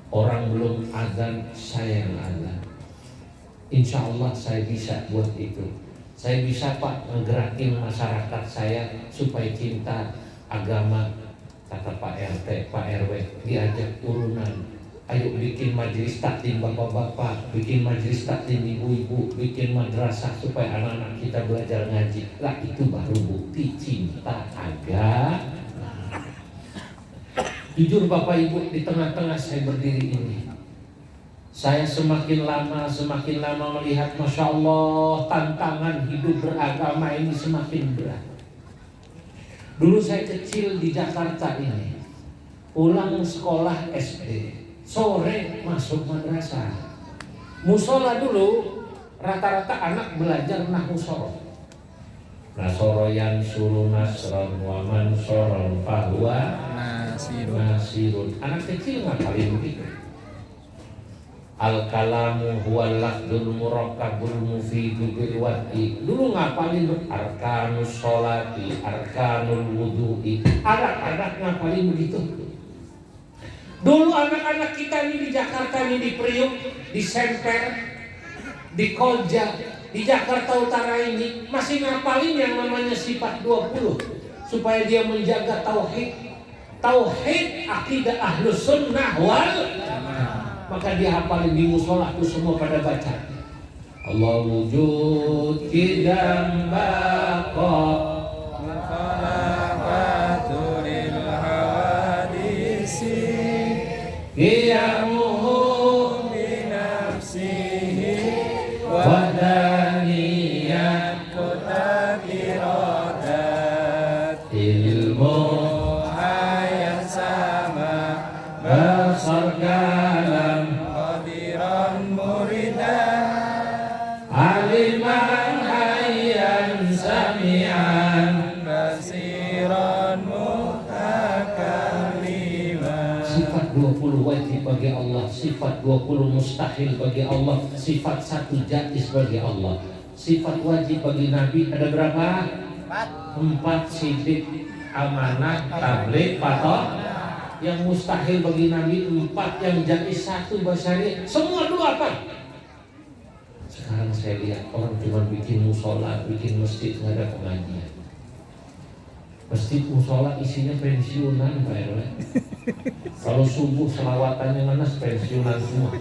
Orang belum azan saya yang azan. Insya Allah saya bisa buat itu. Saya bisa Pak menggerakin masyarakat saya supaya cinta agama. Kata Pak RT, Pak RW, diajak turunan. Ayo bikin majelis taklim bapak-bapak, bikin majelis taklim ibu-ibu, bikin madrasah supaya anak-anak kita belajar ngaji. Lah itu baru bukti cinta agama. Jujur Bapak Ibu, di tengah-tengah saya berdiri ini, saya semakin lama melihat Masya Allah tantangan hidup beragama ini semakin berat. Dulu saya kecil di Jakarta ini, pulang sekolah SD, sore masuk madrasah. Musola dulu rata-rata anak belajar nahwu soroh. Nasoroyan suruh nasron wa mansoron fahuwa nasirun. Anak kecil ngapalin begitu. Al-kalamu huwal lafdul murakkabul mufidu bil wadi. Dulu ngapalin arkanus sholati, arkanul wudu'i. Anak-anak ngapalin begitu. Dulu anak-anak kita ini di Jakarta ini, di Priuk, di Semper, di Koja, di Jakarta Utara ini masih ngapalin yang namanya sifat 20 supaya dia menjaga tauhid akidah ahlus sunnah wal jamaah. Maka dia hafalin di musola tuh semua pada baca Allah wujud kidam baqa Khalaqatul hawadisi qiyamuhu binafsihi wadaniyat kutaqiradat ilmu ayat sama basar kalam qadiran muridan aliman hayyan sami'an basiran mutakalliman. Sifat 20 wajib bagi Allah, sifat 20 mustahil bagi Allah, sifat 1 jaiz bagi Allah. Sifat wajib bagi Nabi ada berapa? 4 sidik, amanah, tabligh, patoh. Yang mustahil bagi Nabi 4, yang jaiz 1 basyari. Semua dulu apa? Sekarang saya lihat orang cuma bikin musola, bikin masjid, nggak ada pengajian. Masjid musola isinya pensiunan Pak RW. Kalau subuh selawatannya ngenes pensiunan semua.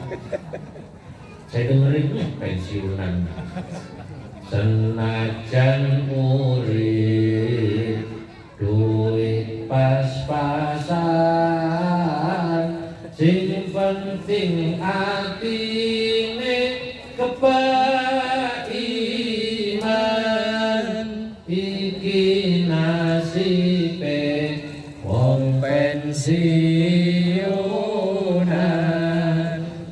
Saya dengerin pensiunan. Senajan urip duit pas-pasan, sing penting atine kepaiman. Iki nasibe wong pensiunan,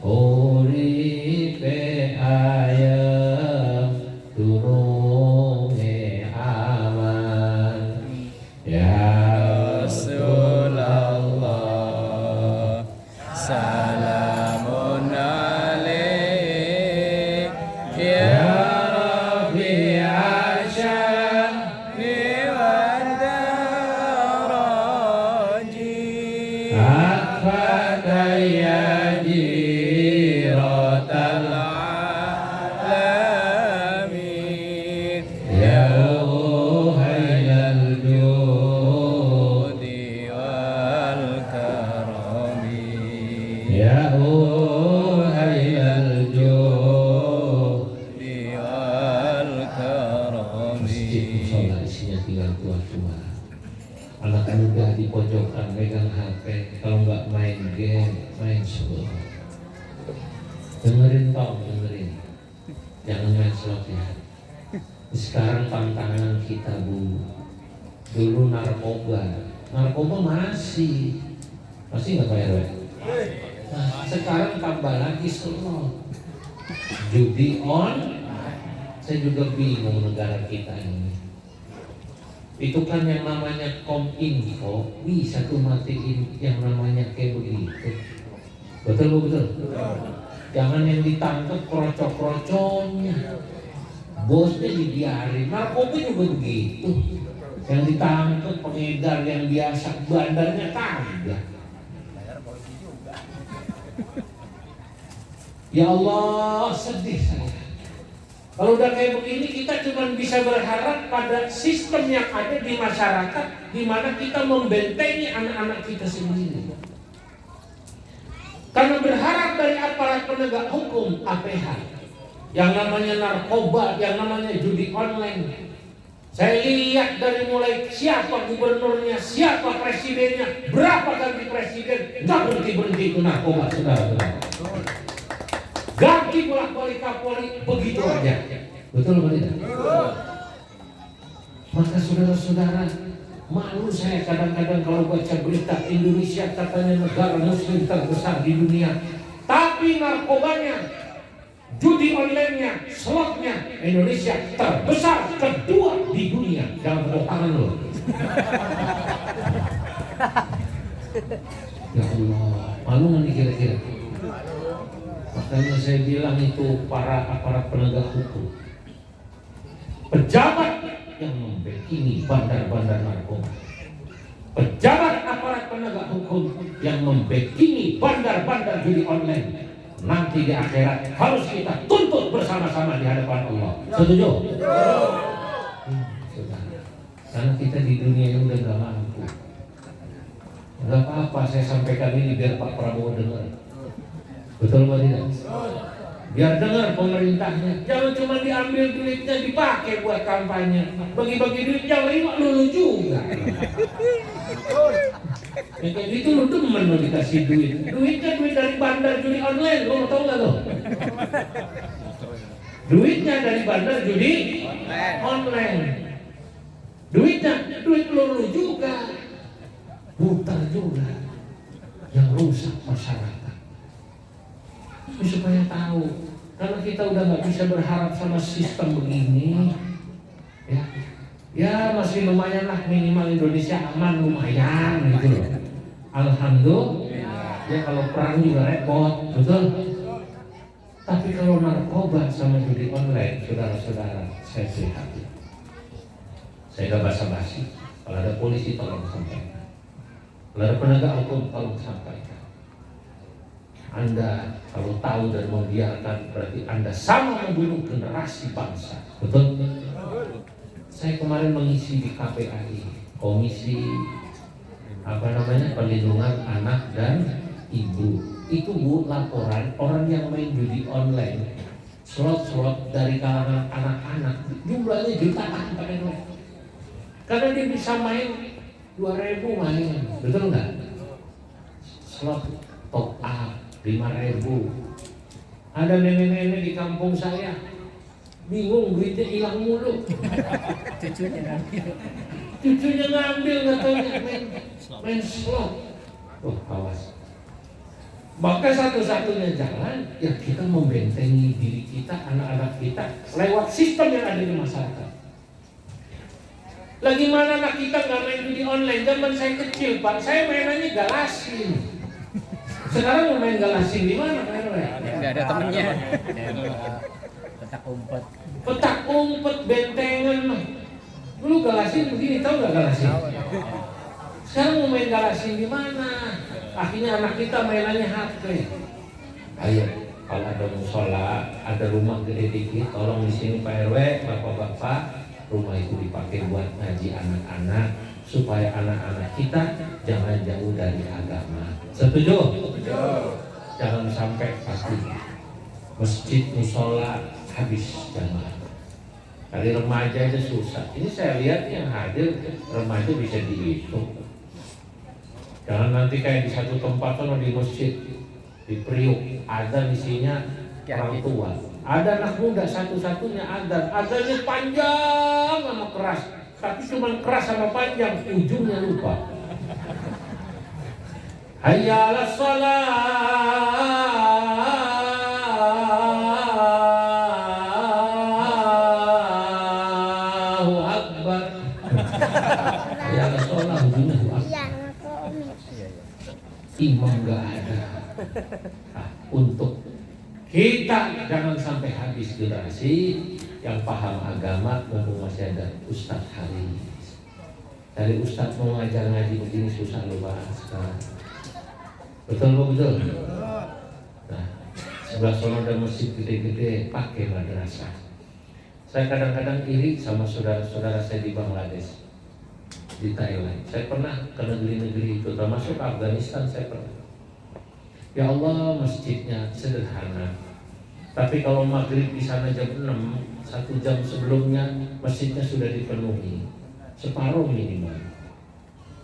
uripe ayem durunge aman. Ya Rasulullah salamun alaik sudah di pojokan megang HP, kalau nggak main game, main slot. Dengerin tau, dengerin. Jangan main slot ya. Sekarang tantangan kita dulu narkoba masih nggak Pak RW? Nah, sekarang tambah lagi slot, judi on. Saya juga bingung negara kita ini. Itu kan yang namanya Kominfo bisa tuh matiin yang namanya kayak begitu. Betul. Jangan yang ditangkap krocok-kroconya, bosnya dibiarin. Narkoba juga begitu. Yang ditangkap pengedar yang biasa, bandarnya kagak. Ya Allah, sedih saya. Kalau udah kayak begini, kita cuma bisa berharap pada sistem yang ada di masyarakat, di mana kita membentengi anak-anak kita sendiri. Karena berharap dari aparat penegak hukum APH, yang namanya narkoba, yang namanya judi online. Saya lihat dari mulai siapa gubernurnya, siapa presidennya, berapa ganti presiden, nggak berhenti itu narkoba, saudara-saudara. Ganti bolak-balik Kapolri begitu aja. Betul atau tidak? Maka saudara-saudara, malu saya kadang-kadang kalau baca berita Indonesia katanya negara muslim terbesar di dunia, tapi narkobanya, judi online-nya, slotnya, Indonesia terbesar kedua di dunia. Jangan tepuk tangan loh. Ya Allah, malu nggak nih kira-kira? Makanya saya bilang itu para aparat penegak hukum, pejabat yang membekini bandar-bandar narkoba, pejabat aparat penegak hukum yang membekini bandar-bandar judi online, nanti di akhirat harus kita tuntut bersama-sama di hadapan Allah. Setuju? Karena kita di dunia ini udah gak mampu. Gak apa-apa saya sampaikan ini biar Pak Prabowo dengar. Betul atau tidak? Biar dengar pemerintahnya. Jangan cuma diambil duitnya dipakai buat kampanye. Bagi-bagi duit yang lain lulu juga. Kayak gitu lu demen lo dikasih duit. Duitnya duit dari bandar judi online. Lo tau gak lo? Duitnya dari bandar judi online. Duitnya duit lulu juga. Putar juga. Yang rusak masyarakat. Ini supaya tahu, karena kita udah nggak bisa berharap sama sistem begini, ya masih lumayan lah, minimal Indonesia aman lumayan gitu loh. Alhamdulillah. Ya kalau perang juga repot, betul. Tapi kalau narkoba sama judi online, saudara-saudara, saya prihatin. Saya gak basa-basi. Kalau ada polisi tolong sampaikan. Kalau ada penegak hukum tolong sampaikan. Anda kalau tahu dan membiarkan berarti Anda sama membunuh generasi bangsa. Betul? Saya kemarin mengisi di KPAI, Komisi Perlindungan Anak dan Ibu. Itu Bu, laporan orang yang main judi online, slot dari kalangan anak-anak, jumlahnya jutaan Pak RW. Karena dia bisa main 2.000 main, betul nggak? Slot top up 5.000. Ada nenek-nenek di kampung saya bingung, duitnya hilang mulu. Cucunya ngambil nggak tahu main slot. Oh awas. Maka satu-satunya jalan ya kita membentengi diri kita, anak-anak kita lewat sistem yang ada di masyarakat. Lagi mana anak kita nggak main judi online? Zaman saya kecil Pak, saya mainannya galasin. Sekarang mau main galasin di mana Pak RW? Nggak ada temennya. Petak umpet, bentengan mah. Dulu galasin begini, tahu nggak galasin? Sekarang mau main galasin di mana? Akhirnya anak kita mainannya HP. Ayo, kalau ada musola, ada rumah gede dikit, tolong di sini Pak RW, bapak-bapak, rumah itu dipakai buat ngaji anak-anak supaya anak-anak kita jangan jauh dari agama. Setuju? Jangan sampai pasti masjid musola habis jamaah. Kali remaja aja susah. Ini saya lihat yang hadir remaja bisa dihitung. Jangan nanti kayak di satu tempat kan di masjid di Priuk ada isinya orang tua, ada anak muda satu-satunya adanya panjang sama keras, tapi cuma keras sama panjang, ujungnya lupa. Hayya 'alas shalah, Allahu Akbar. Hayya 'alas shalah, ujungnya lupa. Imam gak ada. Nah, untuk kita jangan sampai habis generasi yang paham agama, mumpung masih ada Ustadz Haris. Dari Ustadz mau ngajar ngaji begini susah loh Pak sekarang. Betul betul. Nah, sebelah sana ada masjid gede-gede, pakai madrasah. Saya kadang-kadang iri sama saudara-saudara saya di Bangladesh, di Thailand. Saya pernah ke negeri-negeri itu, termasuk Afghanistan saya pernah. Ya Allah, masjidnya sederhana. Tapi kalau maghrib di sana jam 6, 1 jam sebelumnya masjidnya sudah dipenuhi. Separuh minimal.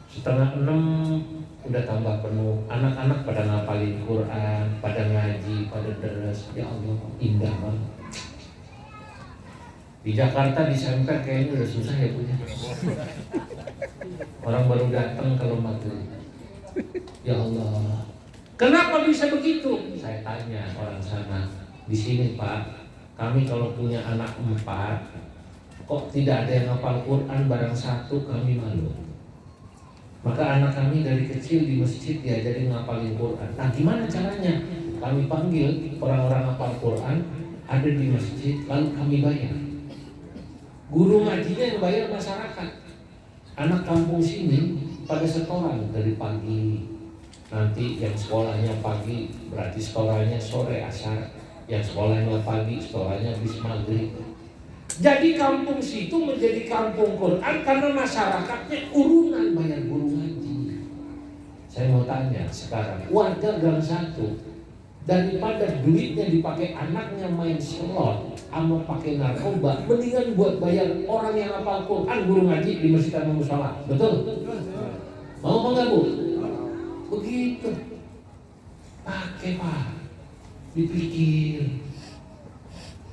Setengah 6 udah tambah penuh. Anak-anak pada ngapalin Quran, pada ngaji, pada deres. Ya Allah, indah banget. Di Jakarta di Semper kayaknya udah susah ya punya. Orang baru datang kalau maghrib. Ya Allah, kenapa bisa begitu? Saya tanya orang sana. Di sini Pak, kami kalau punya anak 4, kok tidak ada yang hafal Quran barang 1, kami malu. Maka anak kami dari kecil di masjid diajarin ngapalin Quran. Nah gimana caranya? Kami panggil orang-orang hafal Quran ada di masjid, lalu kami bayar. Guru ngajinya yang bayar masyarakat. Anak kampung sini pada setoran dari pagi. Nanti yang sekolahnya pagi berarti sekolahnya sore asar, yang sekolahnya pagi sekolahnya habis maghrib. Jadi kampung situ menjadi kampung Quran karena masyarakatnya urunan bayar guru ngaji. Saya mau tanya sekarang, warga Gang 1 daripada duitnya dipakai anaknya main slot sama pakai narkoba, mendingan buat bayar orang yang hafal Quran guru ngaji di masjid dan mushola. Betul? Mau apa enggak Bu? Begitu. Pakai Pak, dipikir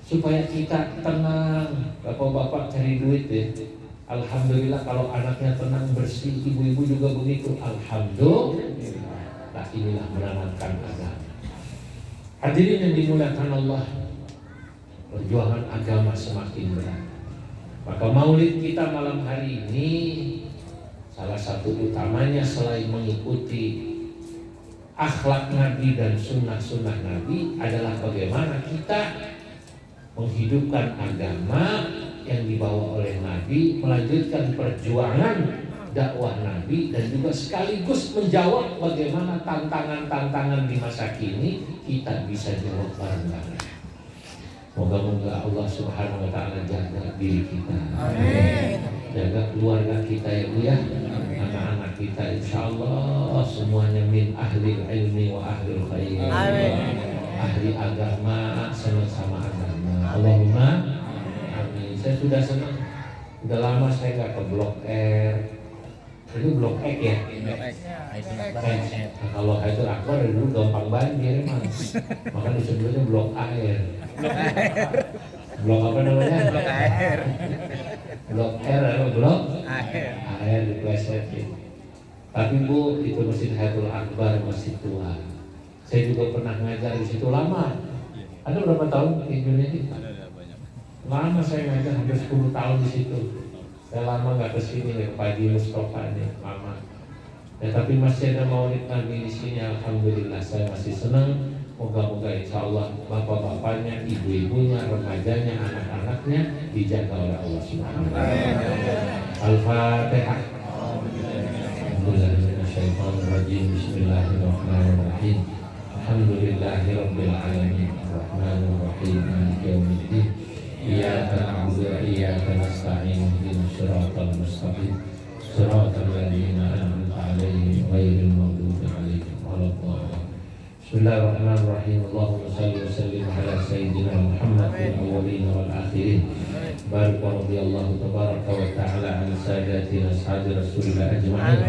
supaya kita tenang. Bapak-bapak cari duit ya. Alhamdulillah kalau anaknya tenang bersih, ibu-ibu juga begitu. Alhamdulillah. Nah inilah menanamkan agama. Hadirin yang dimuliakan Allah, perjuangan agama semakin berat. Maka maulid kita malam hari ini salah satu utamanya selain mengikuti akhlak Nabi dan sunnah-sunnah Nabi adalah bagaimana kita menghidupkan agama yang dibawa oleh Nabi, melanjutkan perjuangan dakwah Nabi, dan juga sekaligus menjawab bagaimana tantangan-tantangan di masa kini kita bisa jawab bareng-bareng. Moga-moga Allah Subhanahu wa Ta'ala jaga diri kita, amin. Jaga keluarga kita ya Bu ya, anak-anak kita insya Allah semuanya min ahli ilmi wa ahli khair, ahli agama, senang sama agama. Allahumma amin. Saya sudah senang, udah lama saya nggak ke Blok R. Itu Blok X ya? X. Nah, kalau Haidar Akbar dari dulu gampang banjir emang. Maka disebutnya Blok Air. Blok apa namanya? Blok air. Blok R atau Blok Air. Air diplesetin. Tapi Bu, itu Masjid Haidar Akbar masih tua. Saya juga pernah ngajar di situ lama. Ada berapa tahun di Indonesia? Ada banyak. Lama saya ngajar, hampir 10 tahun di situ. Saya lama nggak kesini nih, Pak Haji Mustafa nih, lama. Ya, tapi masih ada maulid Nabi di sini, alhamdulillah saya masih senang. Moga-moga insya Allah bapak-bapaknya, ibu-ibunya, remajanya, anak-anaknya dijaga oleh Allah Subhanahu wa Ta'ala. Al-Fatihah. Alhamdulillahirrahmanirrahim. Bismillahirrahmanirrahim. Alhamdulillahirabbil alamin. Arrahmanirrahim. Maliki yaumiddin. Iyyaka na'budu wa iyyaka nasta'in. Ihdinas siratal mustaqim. Siratal ladzina an'amta 'alaihim ghairil maghdubi 'alaihim waladdallin. Bismillahirrahmanirrahim. Allahumma shalli wa sallim ala sayyidina Muhammad fil awwalin wal akhirin. Barik wa radhiyallahu tabaraka wa ta'ala an sadatina ashabi Rasulillah ajma'in.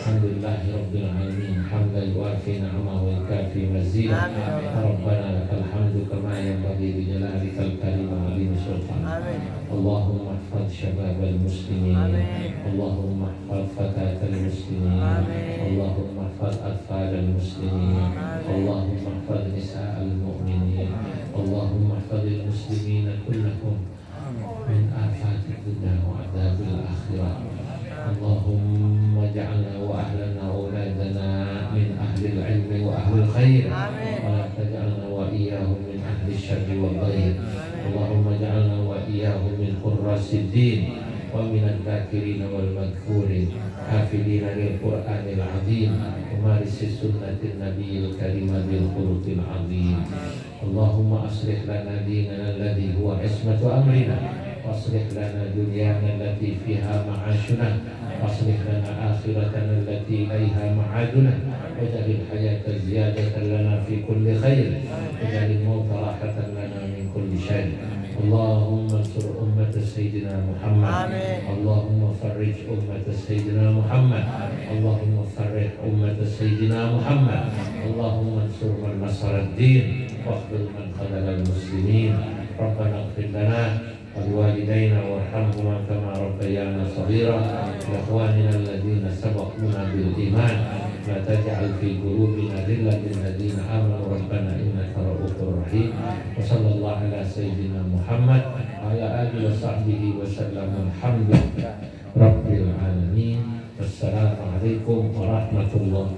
Alhamdulillahi Rabbil Alamin hamdan yuafi ni'amahu wa yukafi mazidah. Rabbana lakal hamdu kama yanbaghi li jalalikal karim wa 'azimi sultanik. Allahumma ihfaz syababal muslimin, Allahumma ihfaz fatatal muslimin, Allahumma ihfaz atfalal muslimin, Allahumma ihfaz nisa'al mu'minin, Allahumma ihfazil muslimina kullahum min afatid dunya wa adzabil akhirah. Allahumma ja'alna wa ahlana auladana min ahlil ilmi wa ahlil khair, wa la taj'alna wa iyyahum min ahli syarri wal ghair. Allahumma ja'alna wa iyyahum min qurrasid din wa min adh-dhakirin wal madhkurin hafidina lil Qur'anil azim wa marisis sunnatin nabiyil karim bil khuluqil azim. Allahumma aslih lana dinana alladhi huwa ismatu amrina, واصلح لنا دنيانا التي فيها معاشنا، واصلح لنا آخرتنا التي إليها معادنا، واجعل الحياة زيادة لنا في كل خير، واجعل الموت راحة لنا من كل شر. اللهم انصر أمة سيدنا محمد، اللهم فرج أمة سيدنا محمد، اللهم فرج أمة سيدنا محمد، اللهم انصر من نصر الدين واخذل من خذل المسلمين. ربنا اغفر لنا ولوالدينا وارحمهما كما ربيانا صغيرا، لاخواننا الذين سبقونا بالايمان، لا تجعل في قلوبنا غلا للذين امنوا ربنا انك رؤوف رحيم. وصلى الله على سيدنا محمد وعلى اله وصحبه وسلم. الحمد لله رب العالمين. والسلام عليكم ورحمه الله